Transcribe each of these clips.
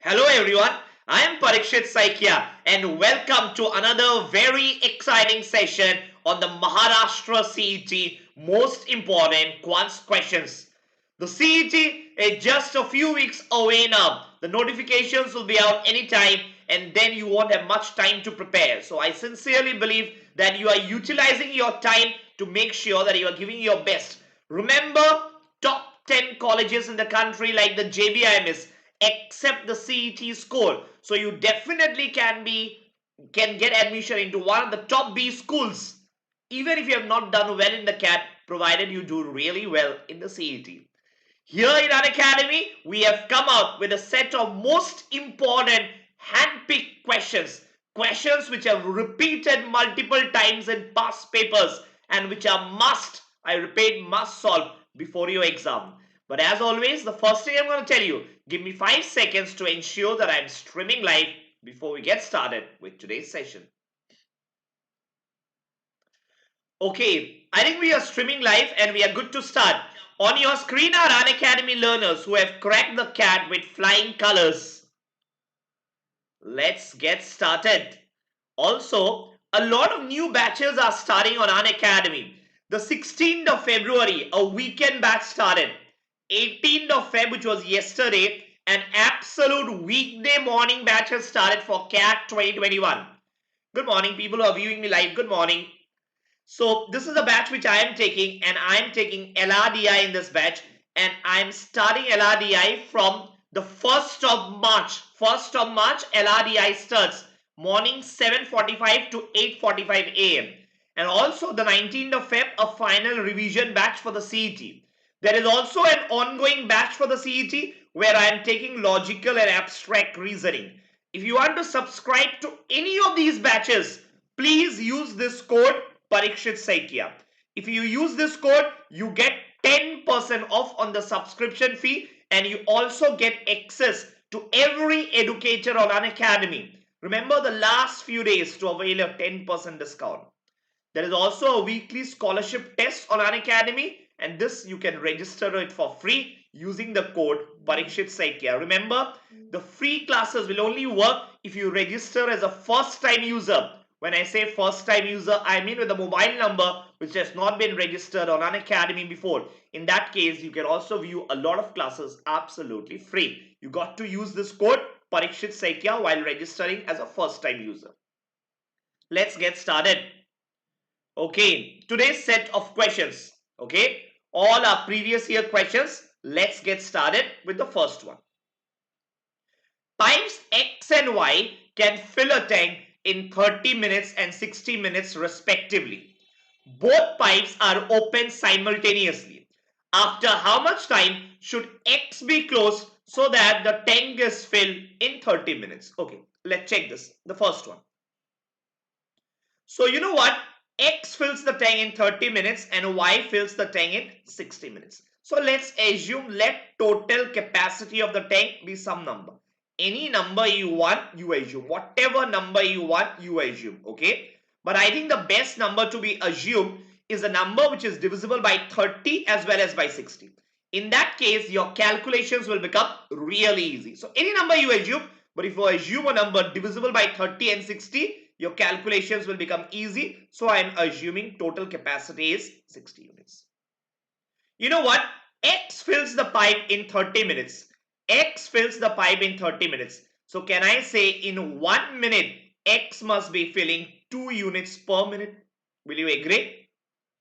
Hello everyone, I am Parikshit Saikia and welcome to another very exciting session on the Maharashtra CET most important quants questions. The CET is just a few weeks away now. The notifications will be out anytime and then you won't have much time to prepare. So I sincerely believe that you are utilizing your time to make sure that you are giving your best. Remember, top 10 colleges in the country like the JBIMS accept the CET score. So you definitely can get admission into one of the top B schools even if you have not done well in the CAT, provided you do really well in the CET. Here in Unacademy, we have come out with a set of most important hand-picked questions. Questions which have repeated multiple times in past papers and which are must, I repeat, must solve before your exam. But as always, the first thing I'm going to tell you, give me 5 seconds to ensure that I'm streaming live before we get started with today's session. Okay, I think we are streaming live and we are good to start. On your screen are Unacademy learners who have cracked the CAT with flying colors. Let's get started. Also, a lot of new batches are starting on Unacademy. The 16th of February, a weekend batch started. 18th of Feb, which was yesterday, an absolute weekday morning batch has started for CAT 2021. Good morning, people who are viewing me live. Good morning. So this is a batch which I am taking, and I am taking LRDI in this batch, and I am starting LRDI from the 1st of March. 1st of March, LRDI starts morning 7:45 to 8:45 a.m. And also the 19th of Feb, a final revision batch for the CET. There is also an ongoing batch for the CET where I am taking logical and abstract reasoning. If you want to subscribe to any of these batches, please use this code Parikshit Saikia. If you use this code, you get 10% off on the subscription fee and you also get access to every educator on Unacademy. Remember the last few days to avail a 10% discount. There is also a weekly scholarship test on Unacademy, and this you can register it for free using the code Parikshit Saikia. Remember, the free classes will only work if you register as a first time user. When I say first time user, I mean with a mobile number which has not been registered on Unacademy before. In that case, you can also view a lot of classes absolutely free. You got to use this code Parikshit Saikia while registering as a first time user. Let's get started. Okay, today's set of questions. Okay, all our previous year questions. Let's get started with the first one. Pipes X and Y can fill a tank in 30 minutes and 60 minutes respectively. Both pipes are open simultaneously. After how much time should X be closed so that the tank is filled in 30 minutes? Okay, let's check this. The first one. So you know what? X fills the tank in 30 minutes and Y fills the tank in 60 minutes. So let's assume, let total capacity of the tank be some number. Any number you want, you assume. Whatever number you want, you assume. Okay. But I think the best number to be assumed is a number which is divisible by 30 as well as by 60. In that case, your calculations will become really easy. So any number you assume, but if you assume a number divisible by 30 and 60, your calculations will become easy. So I am assuming total capacity is 60 units. You know what? X fills the pipe in 30 minutes. X fills the pipe in 30 minutes. So can I say in 1 minute, X must be filling 2 units per minute? Will you agree?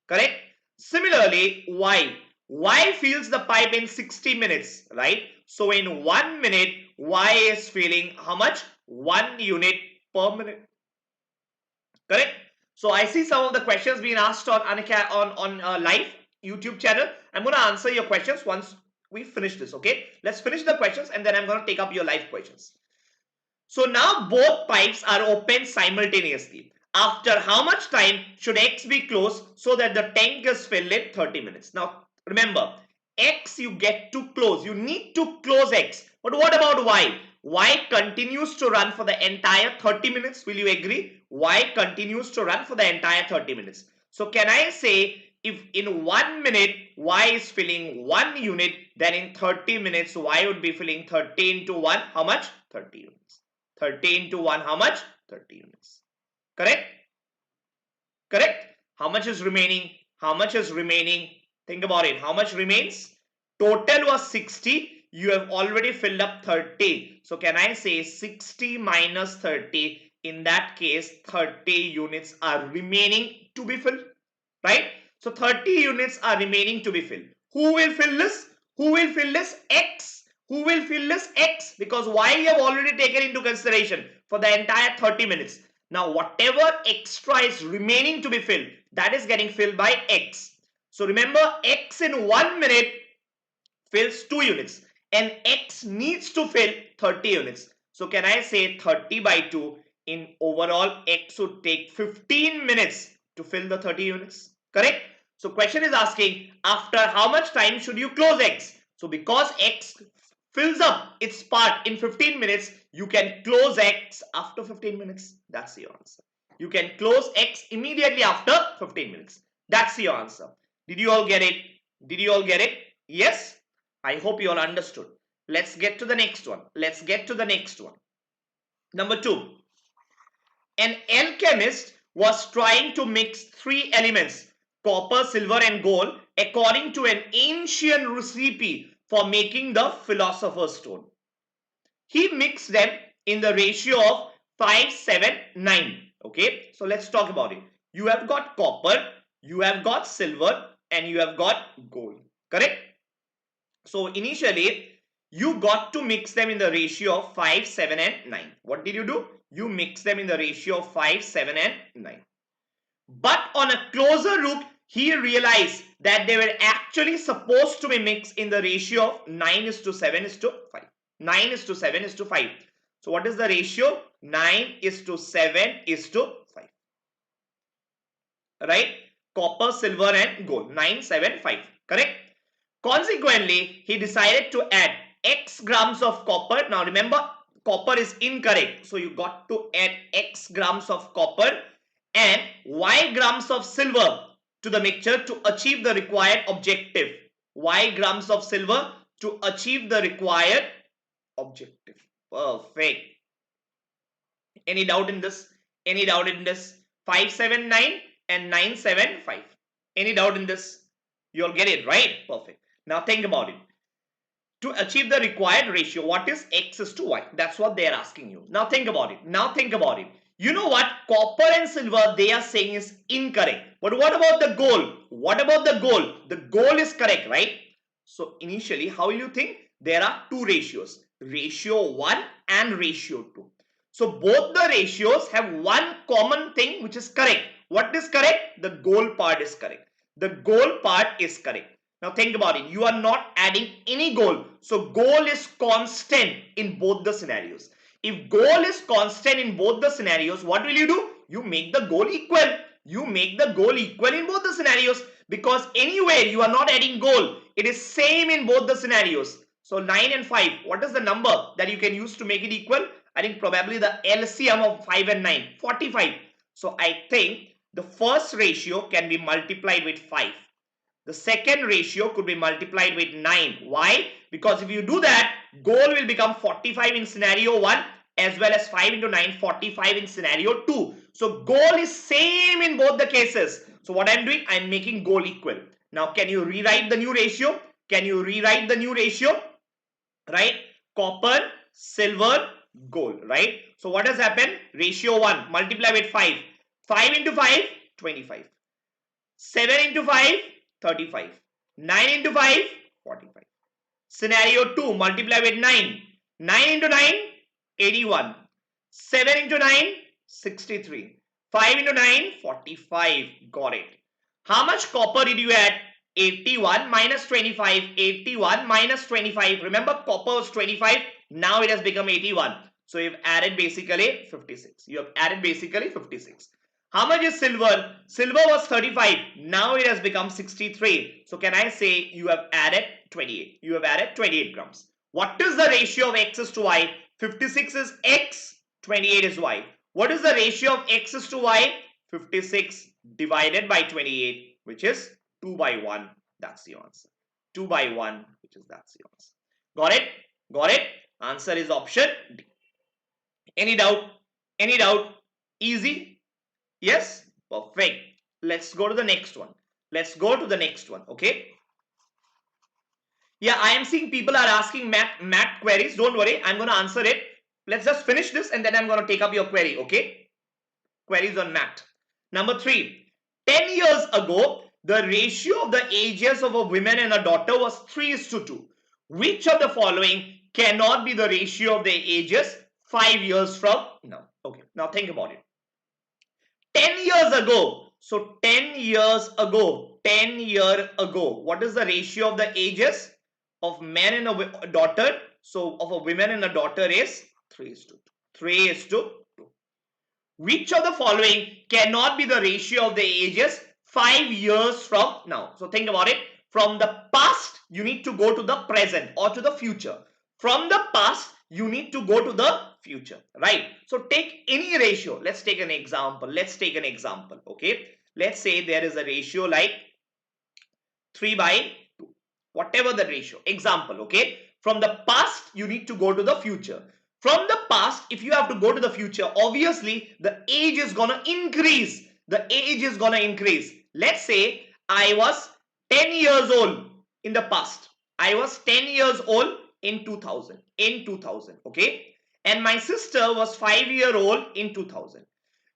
Correct? Similarly, Y. Y fills the pipe in 60 minutes, right? So in 1 minute, Y is filling how much? 1 unit per minute. Correct? So I see some of the questions being asked on live YouTube channel. I'm going to answer your questions once we finish this. Okay, let's finish the questions and then I'm going to take up your live questions. So now both pipes are open simultaneously. After how much time should X be closed so that the tank is filled in 30 minutes? Now remember, X you get to close. You need to close X. But what about Y? Y continues to run for the entire 30 minutes. Will you agree? Y continues to run for the entire 30 minutes. So can I say if in 1 minute Y is filling 1 unit, then in 30 minutes Y would be filling 30 into 1, how much? 30 units. 30 into 1, how much? 30 units. Correct? Correct? How much is remaining? How much is remaining? Think about it. How much remains? Total was 60. You have already filled up 30. So can I say 60 minus 30? In that case, 30 units are remaining to be filled. Right? So 30 units are remaining to be filled. Who will fill this? Who will fill this? X. Who will fill this? X. Because Y you have already taken into consideration for the entire 30 minutes. Now whatever extra is remaining to be filled, that is getting filled by X. So remember, X in 1 minute fills 2 units and X needs to fill 30 units. So can I say 30 by 2? In overall, X would take 15 minutes to fill the 30 units. Correct? So question is asking, after how much time should you close X? So because X fills up its part in 15 minutes, you can close X after 15 minutes. That's your answer. You can close X immediately after 15 minutes. That's your answer. Did you all get it? Did you all get it? Yes? I hope you all understood. Let's get to the next one. Let's get to the next one. Number 2. An alchemist was trying to mix 3 elements, copper, silver and gold, according to an ancient recipe for making the philosopher's stone. He mixed them in the ratio of 5, 7, 9. Okay, so let's talk about it. You have got copper, you have got silver and you have got gold. Correct? So initially, you got to mix them in the ratio of 5, 7 and 9. What did you do? You mix them in the ratio of 5, 7 and 9. But on a closer look, he realized that they were actually supposed to be mixed in the ratio of 9:7:5. 9:7:5. So what is the ratio? 9:7:5. Right? Copper, silver and gold. 9:7:5. Correct? Consequently, he decided to add X grams of copper. Now remember, copper is incorrect. So you got to add X grams of copper and Y grams of silver to the mixture to achieve the required objective. Y grams of silver to achieve the required objective. Perfect. Any doubt in this? Any doubt in this? 579 and 975. Any doubt in this? You'll get it, right? Perfect. Now think about it. To achieve the required ratio, what is X is to Y? That's what they are asking you. Now think about it. Now think about it. You know what? Copper and silver, they are saying is incorrect. But what about the gold? What about the gold? The gold is correct, right? So initially, how will you think? There are 2 ratios. Ratio 1 and ratio 2. So both the ratios have one common thing which is correct. What is correct? The gold part is correct. The gold part is correct. Now think about it. You are not adding any gold. So gold is constant in both the scenarios. If gold is constant in both the scenarios, what will you do? You make the gold equal. You make the gold equal in both the scenarios because anyway you are not adding gold. It is same in both the scenarios. So 9 and 5. What is the number that you can use to make it equal? I think probably the LCM of 5 and 9. 45. So I think the first ratio can be multiplied with 5. The second ratio could be multiplied with 9. Why? Because if you do that, gold will become 45 in scenario 1 as well as 5 into 9, 45 in scenario 2. So gold is same in both the cases. So what I'm doing, I'm making gold equal. Now can you rewrite the new ratio? Can you rewrite the new ratio? Right? Copper, silver, gold. Right? So what has happened? Ratio 1, multiply with 5. 5 into 5, 25. 7 into 5, 35. 9 into 5, 45. Scenario 2, multiply with 9. 9 into 9, 81. 7 into 9, 63. 5 into 9, 45. Got it. How much copper did you add? 81 minus 25. 81 minus 25. Remember, copper was 25. Now it has become 81. So you've added basically 56. You have added basically 56. How much is silver? Silver was 35. Now it has become 63. So can I say you have added 28? You have added 28 grams. What is the ratio of X is to Y? 56 is X, 28 is Y. What is the ratio of X is to Y? 56 divided by 28, which is 2 by 1. That's the answer. 2 by 1, which is that's the answer. Got it? Got it? Answer is option D. Any doubt? Any doubt? Easy? Yes? Perfect. Let's go to the next one. Let's go to the next one. Okay? Yeah, I am seeing people are asking math queries. Don't worry, I'm going to answer it. Let's just finish this and then I'm going to take up your query. Okay? Queries on math. Number 3. 10 years ago, the ratio of the ages of a woman and a daughter was 3:2. Which of the following cannot be the ratio of the ages 5 years from now? Okay, now think about it. 10 years ago. So 10 years ago, 10 years ago, what is the ratio of the ages of man and a daughter? So of a woman and a daughter is 3:2. 3:2. Which of the following cannot be the ratio of the ages 5 years from now? So think about it. From the past, you need to go to the present or to the future. From the past, you need to go to the future, right? So take any ratio. Let's take an example. Let's take an example, okay? Let's say there is a ratio like 3 by 2. Whatever the ratio. Example, okay? From the past, you need to go to the future. From the past, if you have to go to the future, obviously the age is gonna increase. The age is gonna increase. Let's say I was 10 years old in the past. I was 10 years old in 2000. Okay? And my sister was 5-year old in 2000.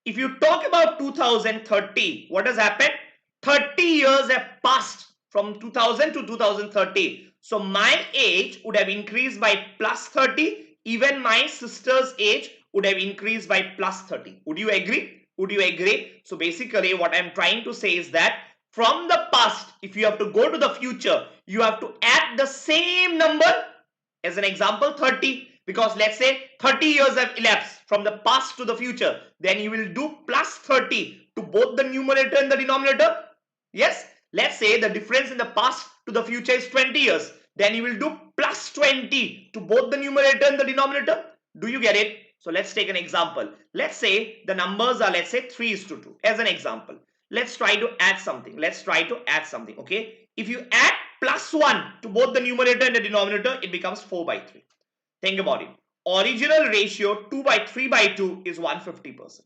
If you talk about 2030, what has happened? 30 years have passed from 2000 to 2030. So my age would have increased by plus 30. Even my sister's age would have increased by plus 30. Would you agree? Would you agree? So basically what I'm trying to say is that from the past, if you have to go to the future, you have to add the same number. As an example, 30. Because let's say 30 years have elapsed from the past to the future. Then you will do plus 30 to both the numerator and the denominator. Yes. Let's say the difference in the past to the future is 20 years. Then you will do plus 20 to both the numerator and the denominator. Do you get it? So let's take an example. Let's say the numbers are, let's say 3:2. As an example. Let's try to add something. Let's try to add something. Okay. If you add plus 1 to both the numerator and the denominator, it becomes 4 by 3. Think about it. Original ratio 2 by 3 by 2 is 150%.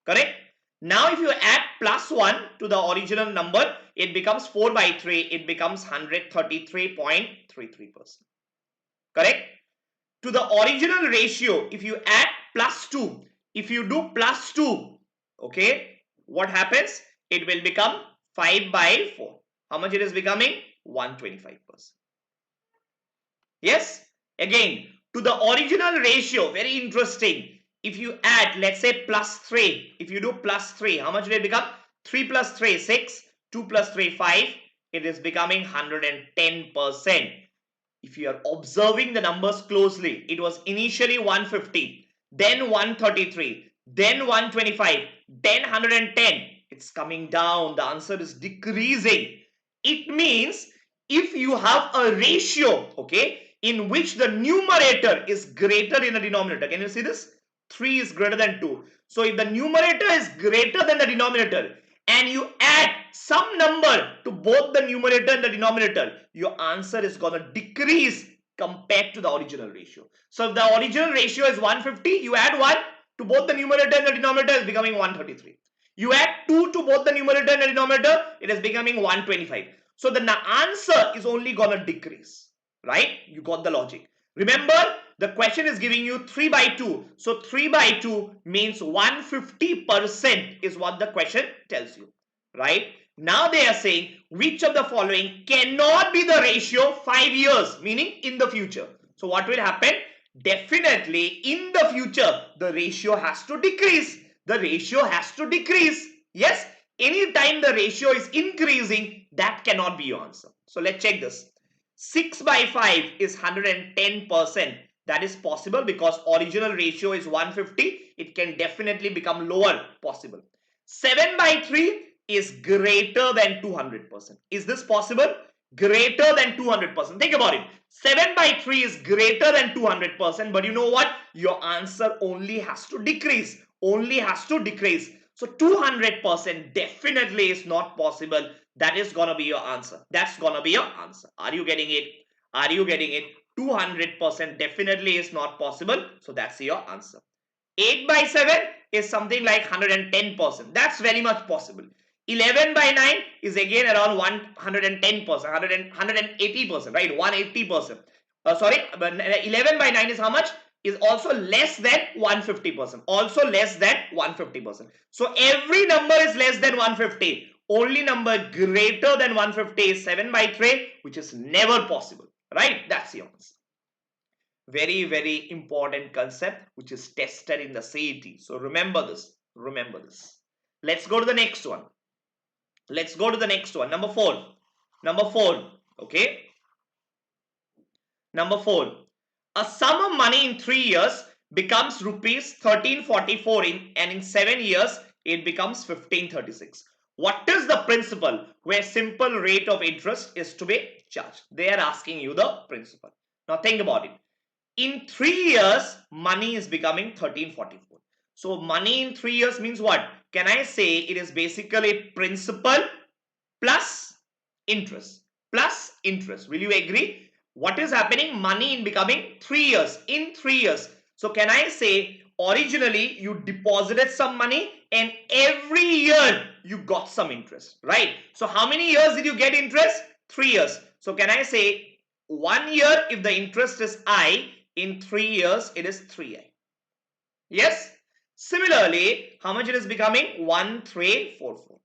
Correct? Now if you add plus 1 to the original number, it becomes 4 by 3. It becomes 133.33%. Correct? To the original ratio, if you add plus 2, if you do plus 2, okay, what happens? It will become 5 by 4. How much it is becoming? 125%. Yes? Again, to the original ratio, very interesting. If you add, let's say plus 3, if you do plus 3, how much will it become? 3 plus 3, 6, 2 plus 3, 5. It is becoming 110%. If you are observing the numbers closely, it was initially 150, then 133, then 125, then 110. It's coming down. The answer is decreasing. It means if you have a ratio, okay, in which the numerator is greater than the denominator. Can you see this? 3 is greater than 2. So if the numerator is greater than the denominator and you add some number to both the numerator and the denominator, your answer is going to decrease compared to the original ratio. So if the original ratio is 150, you add 1 to both the numerator and the denominator, is becoming 133. You add 2 to both the numerator and the denominator, it is becoming 125. So the answer is only going to decrease. Right? You got the logic. Remember, the question is giving you 3 by 2. So 3 by 2 means 150% is what the question tells you. Right? Now they are saying which of the following cannot be the ratio 5 years, meaning in the future. So what will happen? Definitely in the future, the ratio has to decrease. The ratio has to decrease. Yes? Anytime the ratio is increasing, that cannot be your answer. So let's check this. 6 by 5 is 110%. That is possible because original ratio is 150. It can definitely become lower, possible. 7 by 3 is greater than 200%. Is this possible? Greater than 200%. Think about it. 7 by 3 is greater than 200%. But you know what? Your answer only has to decrease. Only has to decrease. So 200% definitely is not possible. That is gonna be your answer. That's gonna be your answer. Are you getting it? Are you getting it? 200% definitely is not possible. So that's your answer. 8 by 7 is something like 110%. That's very much possible. 11 by 9 is again around 110%, 180%, right? 180%. Sorry, but 11 by 9 is how much? Is also less than 150%. Also less than 150%. So every number is less than 150. Only number greater than 150 is 7 by 3, which is never possible, right? That's the answer. Very, very important concept which is tested in the CET. So remember this. Remember this. Let's go to the next one. Let's go to the next one. Number 4. Number 4. Okay. Number 4. A sum of money in 3 years becomes rupees 1344 and in 7 years it becomes 1536. What is the principle where simple rate of interest is to be charged? They are asking you the principle. Now think about it. In 3 years, money is becoming 1344. So money in 3 years means what? Can I say it is basically principal plus interest? Plus interest. Will you agree? What is happening? Money in becoming 3 years. In 3 years. So can I say originally you deposited some money and every year you got some interest, right? So how many years did you get interest? 3 years. So can I say 1 year if the interest is I, in 3 years it is 3i. Yes. Similarly, how much it is becoming? 1344.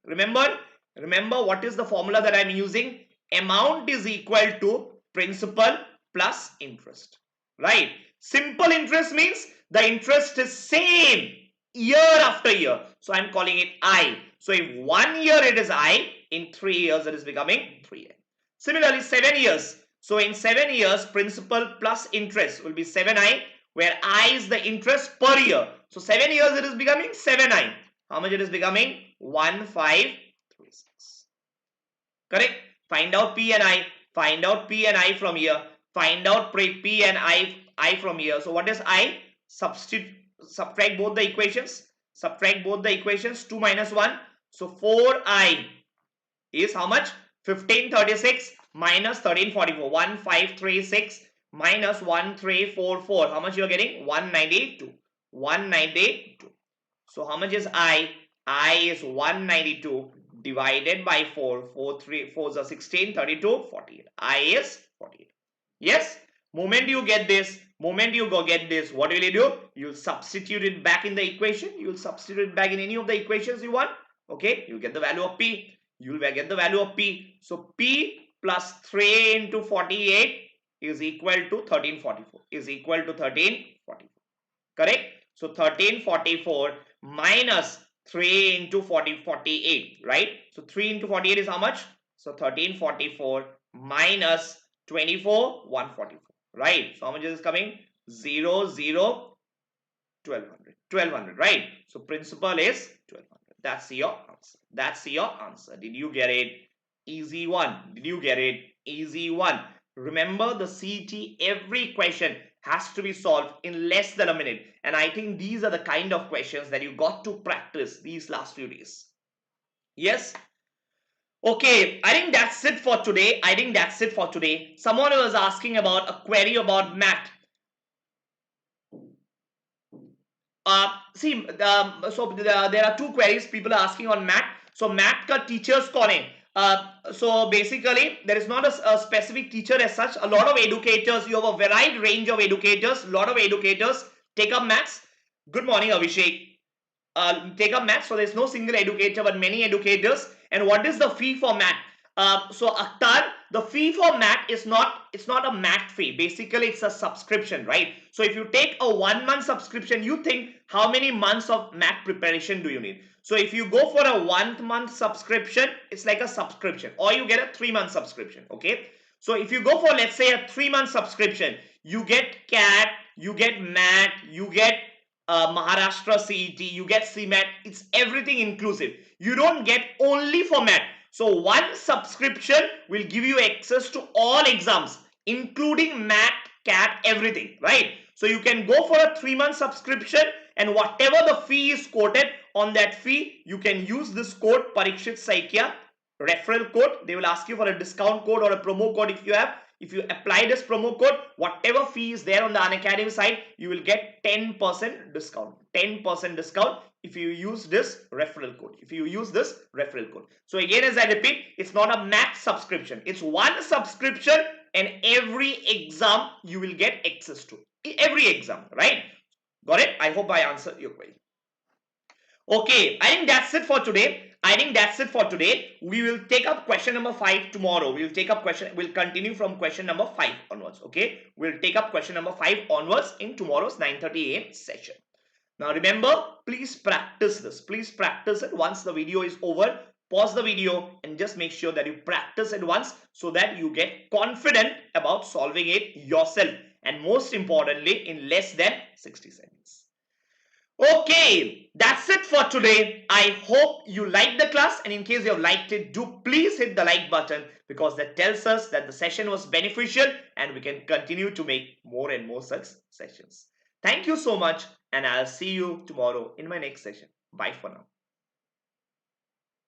Remember what is the formula that I am using? Amount is equal to principal plus interest, right? Simple interest means the interest is same year after year. So I am calling it I. So if 1 year it is I, in 3 years it is becoming 3i. Similarly, 7 years. So in 7 years, principal plus interest will be 7i, where I is the interest per year. So 7 years it is becoming 7i. How much it is becoming? 1536. Correct? Find out P and I. Find out P and I from here. Find out P and I from here. So what is I? Subtract both the equations. Subtract both the equations. 2 minus 1. So 4i is how much? 1536 minus 1344. 1536 minus 1344. How much you are getting? 192. 192. So how much is I? I is 192 divided by 4. 4 is a 16, 32, 48. I is 48. Yes? Moment you get this, what will you do? You'll substitute it back in the equation. You'll substitute it back in any of the equations you want. Okay? You'll get the value of P. You'll get the value of P. So P plus 3 into 48 is equal to 1344. Is equal to 1344. Correct? So 1344 minus 3 into 48, right? So 3 into 48 is how much? So 1344 minus 24, 144, right? So how much is coming? 0, 0, 1200. 1200, right? So principal is 1200. That's your answer. That's your answer. Did you get it? Easy one. Did you get it? Easy one. Remember the CET, every question has to be solved in less than a minute. And I think these are the kind of questions that you got to practice these last few days. Yes? Okay, I think that's it for today. Someone was asking about a query about math. There are two queries people are asking on math. So math ka teachers kaun hai? So basically there is not a specific teacher as such. A lot of educators, you have a varied range of educators. A lot of educators take up maths. Good morning, Abhishek. Take up maths. So there is no single educator but many educators. And what is the fee for math? So Akhtar, the fee for math is it's not a math fee. Basically it's a subscription, right? So if you take a 1 month subscription, you think how many months of math preparation do you need? So if you go for a 1 month subscription, it's like a subscription, or you get a 3 month subscription. Okay, so if you go for, let's say, a 3 month subscription, you get CAT, you get math, you get Maharashtra CET, you get CMAT. It's everything inclusive. You don't get only for math. So one subscription will give you access to all exams, including math, CAT, everything, right? So you can go for a 3 month subscription, and whatever the fee is quoted, on that fee, you can use this code Parikshit Saikia referral code. They will ask you for a discount code or a promo code if you have. If you apply this promo code, whatever fee is there on the Unacademy side, you will get 10% discount. 10% discount if you use this referral code. If you use this referral code. So again, as I repeat, it's not a max subscription. It's one subscription and every exam you will get access to. Every exam, right? Got it? I hope I answered your query. Okay, I think that's it for today. We will take up question number 5 tomorrow. We'll continue from question number 5 onwards. Okay, we'll take up question number 5 onwards in tomorrow's 9:30 a.m. session. Now remember, please practice this. Please practice it once the video is over. Pause the video and just make sure that you practice it once so that you get confident about solving it yourself. And most importantly, in less than 60 seconds. Okay, that's it for today. I hope you liked the class, and in case you have liked it, do please hit the like button because that tells us that the session was beneficial and we can continue to make more and more such sessions. Thank you so much, and I'll see you tomorrow in my next session. Bye for now.